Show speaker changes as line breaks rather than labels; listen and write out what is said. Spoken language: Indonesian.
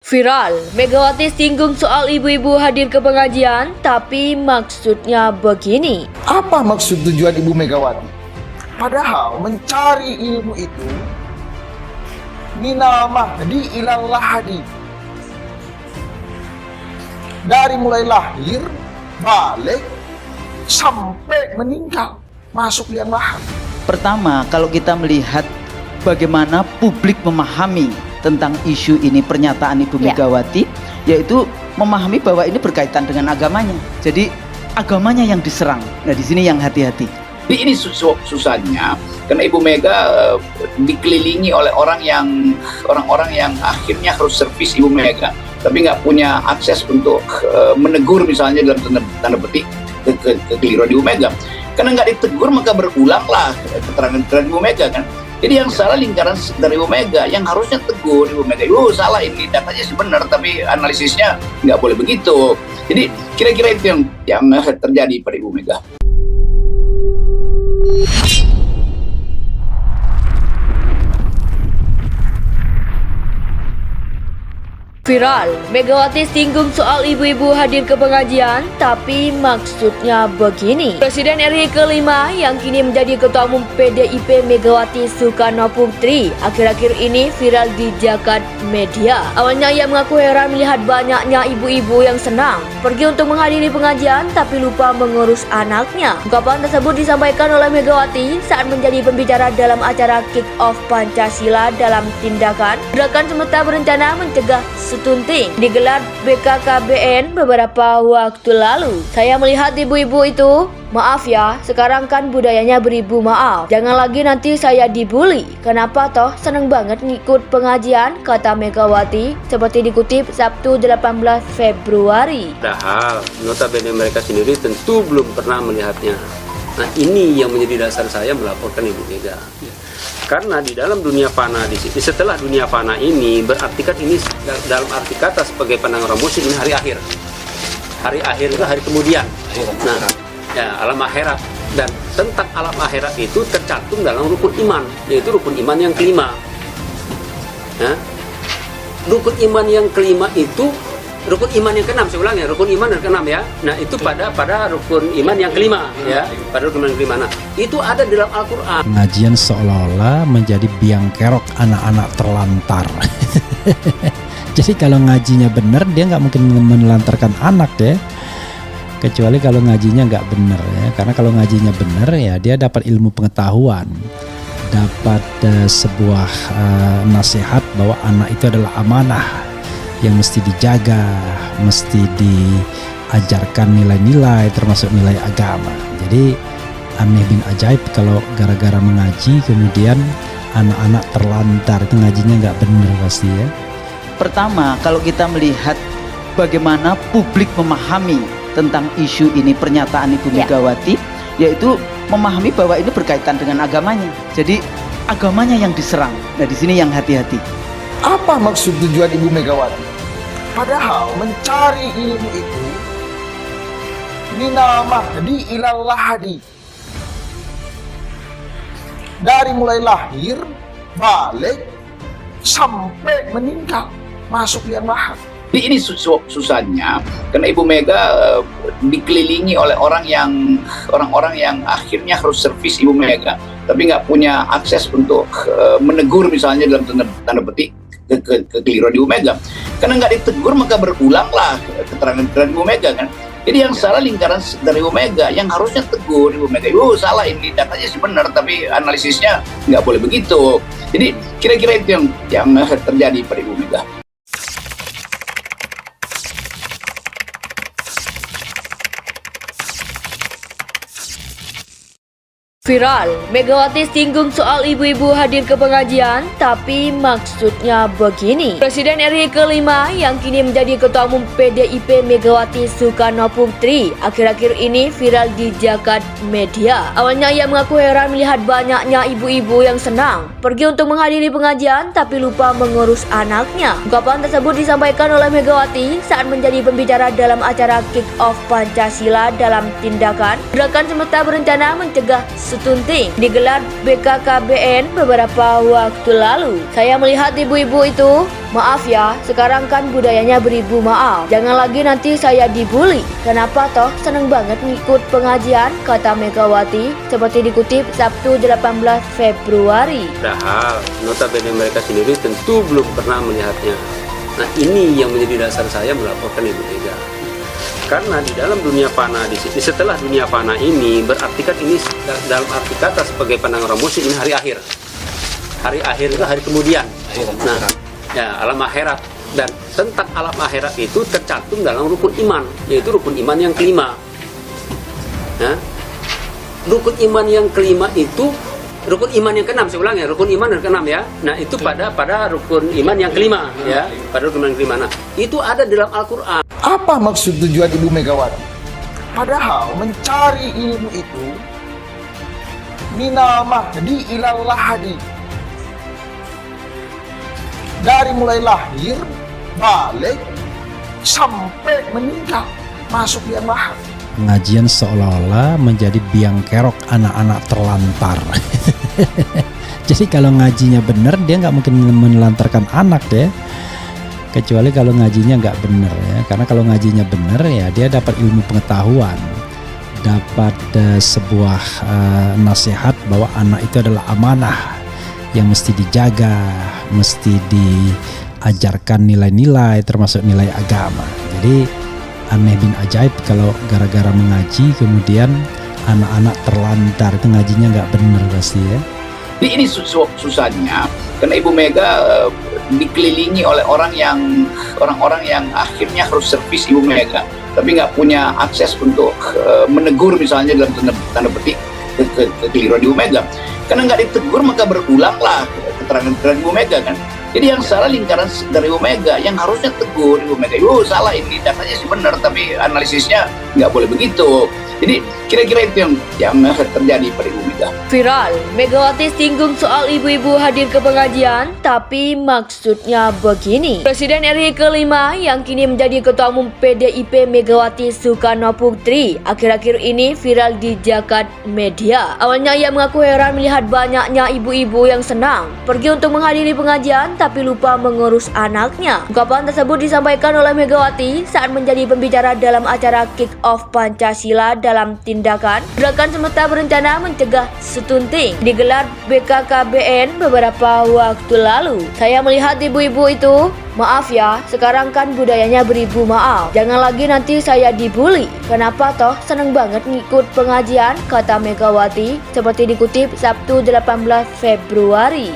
Viral, Megawati singgung soal ibu-ibu hadir ke pengajian, tapi maksudnya begini.
Apa maksud tujuan Ibu Megawati? Padahal mencari ilmu itu minal mahdi ilal lahadi. Dari mulai lahir, balik, sampai meninggal, masuk liang lahat.
Pertama, kalau kita melihat bagaimana publik memahami tentang isu ini, pernyataan Ibu Megawati, yaitu memahami bahwa ini berkaitan dengan agamanya. Jadi agamanya yang diserang. Nah, di sini yang hati-hati.
Ini susahnya karena Ibu Mega dikelilingi oleh orang-orang yang akhirnya harus servis Ibu Mega, tapi nggak punya akses untuk menegur misalnya dalam tanda petik kekeliruan Ibu Mega. Karena nggak ditegur maka berulanglah keterangan Ibu Mega kan. Jadi yang salah lingkaran dari Ibu Mega, yang harusnya tegur Ibu Mega, salah ini datanya sih benar tapi analisisnya nggak boleh begitu. Jadi kira-kira itu yang terjadi pada Ibu Mega.
Viral, Megawati singgung soal ibu-ibu hadir ke pengajian, tapi maksudnya begini. Presiden RI kelima yang kini menjadi Ketua Umum PDIP Megawati Soekarno Putri akhir-akhir ini viral di jagat media. Awalnya ia mengaku heran melihat banyaknya ibu-ibu yang senang pergi untuk menghadiri pengajian tapi lupa mengurus anaknya. Ungkapan tersebut disampaikan oleh Megawati saat menjadi pembicara dalam acara Kick Off Pancasila dalam tindakan Gerakan Semesta Berencana Mencegah Stunting digelar BKKBN beberapa waktu lalu. Saya melihat ibu-ibu itu, maaf ya, sekarang kan budayanya beribu maaf. Jangan lagi nanti saya dibully. Kenapa toh seneng banget ngikut pengajian, kata Megawati seperti dikutip Sabtu 18 Februari.
Padahal notabene mereka sendiri tentu belum pernah melihatnya. Nah, ini yang menjadi dasar saya melaporkan Ibu Mega. Karena di dalam dunia fana di sini, setelah dunia fana ini, berarti kan ini dalam arti kata sebagai pandang orang muslim ini hari akhir. Hari akhir itu hari kemudian. Nah, ya alam akhirat, dan tentang alam akhirat itu tercantum dalam rukun iman, yaitu rukun iman yang kelima. Nah, rukun iman yang kelima itu rukun iman yang keenam, saya ulang ya, rukun iman yang keenam ya. Nah, itu pada rukun iman yang kelima ya, pada rukun iman yang kelima. Nah, itu ada di dalam Al-Qur'an.
Pengajian seolah-olah menjadi biang kerok anak-anak terlantar. Jadi kalau ngajinya benar, dia nggak mungkin menelantarkan anak ya. Kecuali kalau ngajinya nggak benar ya. Karena kalau ngajinya benar ya, dia dapat ilmu pengetahuan, dapat sebuah nasihat bahwa anak itu adalah amanah yang mesti dijaga, mesti diajarkan nilai-nilai termasuk nilai agama. Jadi aneh bin ajaib kalau gara-gara mengaji kemudian anak-anak terlantar, itu ngajinya nggak benar pasti ya.
Pertama, kalau kita melihat bagaimana publik memahami tentang isu ini, pernyataan Ibu Megawati, yaitu memahami bahwa ini berkaitan dengan agamanya. Jadi agamanya yang diserang. Nah, di sini yang hati-hati.
Apa maksud tujuan Ibu Megawati? Padahal mencari ilmu itu minal mahdi ilal lahadi. Dari mulai lahir, balik, sampai meninggal, masuk liang lahat.
Ini susahnya karena Ibu Mega dikelilingi oleh orang-orang yang akhirnya harus servis Ibu Mega, tapi nggak punya akses untuk menegur misalnya dalam tanda petik kekeliruan Ibu Mega. Karena nggak ditegur maka berulanglah keterangan Ibu Mega kan. Jadi yang salah lingkaran dari Ibu Mega, yang harusnya tegur Ibu Mega, salah ini datanya sih benar tapi analisisnya nggak boleh begitu. Jadi kira-kira itu yang terjadi pada Ibu Mega.
Viral, Megawati singgung soal ibu-ibu hadir ke pengajian, tapi maksudnya begini. Presiden RI kelima yang kini menjadi Ketua Umum PDIP Megawati Soekarno Putri akhir-akhir ini viral di jagat media. Awalnya ia mengaku heran melihat banyaknya ibu-ibu yang senang pergi untuk menghadiri pengajian tapi lupa mengurus anaknya. Ungkapan tersebut disampaikan oleh Megawati saat menjadi pembicara dalam acara Kick Off Pancasila dalam tindakan Gerakan Semesta Berencana Mencegah setunting digelar BKKBN beberapa waktu lalu. Saya melihat ibu-ibu itu, maaf ya, sekarang kan budayanya beribu maaf. Jangan lagi nanti saya dibully. Kenapa toh seneng banget ngikut pengajian, kata Megawati seperti dikutip Sabtu 18 Februari.
Padahal notabene mereka sendiri tentu belum pernah melihatnya. Nah ini yang menjadi dasar saya melaporkan Ibu Mega. Karena di dalam dunia fana di sini, setelah dunia fana ini, berarti kan ini dalam arti kata sebagai pandangan orang muslim ini hari akhir. Hari akhir itu hari kemudian. Nah, ya alam akhirat. Dan tentang alam akhirat itu tercantum dalam rukun iman, yaitu rukun iman yang kelima. Nah, rukun iman yang kelima itu rukun iman yang keenam, saya ulang ya, rukun iman yang keenam ya. Nah, itu pada rukun iman yang kelima ya, pada rukun iman yang kelima. Nah, itu ada dalam Al-Qur'an.
Apa maksud tujuan Ibu Megawati? Padahal mencari ilmu itu minal mahdi ilal lahadi. Dari mulai lahir, balik, sampai meninggal, masuk yang lahat.
Pengajian seolah-olah menjadi biang kerok anak-anak terlantar. Jadi kalau ngajinya benar, dia nggak mungkin menelantarkan anak ya. Kecuali kalau ngajinya nggak benar ya. Karena kalau ngajinya benar ya dia dapat ilmu pengetahuan, dapat sebuah nasihat bahwa anak itu adalah amanah yang mesti dijaga, mesti diajarkan nilai-nilai termasuk nilai agama. Jadi aneh bin ajaib kalau gara-gara mengaji kemudian anak-anak terlantar, itu ngajinya nggak benar pasti ya.
Jadi ini susahnya karena Ibu Mega dikelilingi oleh orang-orang yang akhirnya harus servis Ibu Mega, tapi nggak punya akses untuk menegur misalnya dalam tanda petik kekeliruan Ibu Mega. Karena nggak ditegur maka berulanglah keterangan-keterangan Ibu Mega kan. Jadi yang salah lingkaran dari Ibu Mega, yang harusnya tegur Ibu Mega. Salah ini, datanya sih benar tapi analisisnya nggak boleh begitu. Jadi kira-kira itu yang terjadi pada Ibu Mega.
Viral, Megawati singgung soal ibu-ibu hadir ke pengajian, tapi maksudnya begini. Presiden RI kelima yang kini menjadi Ketua Umum PDIP Megawati Soekarno Putri akhir-akhir ini viral di jagat media. Awalnya ia mengaku heran melihat banyaknya ibu-ibu yang senang pergi untuk menghadiri pengajian tapi lupa mengurus anaknya. Ungkapan tersebut disampaikan oleh Megawati saat menjadi pembicara dalam acara Kick Off Pancasila dalam tindakan Gerakan Semesta Berencana Mencegah Stunting digelar BKKBN beberapa waktu lalu. Saya melihat ibu-ibu itu, maaf ya, sekarang kan budayanya beribu maaf. Jangan lagi nanti saya dibully. Kenapa toh seneng banget ngikut pengajian, kata Megawati seperti dikutip Sabtu 18 Februari.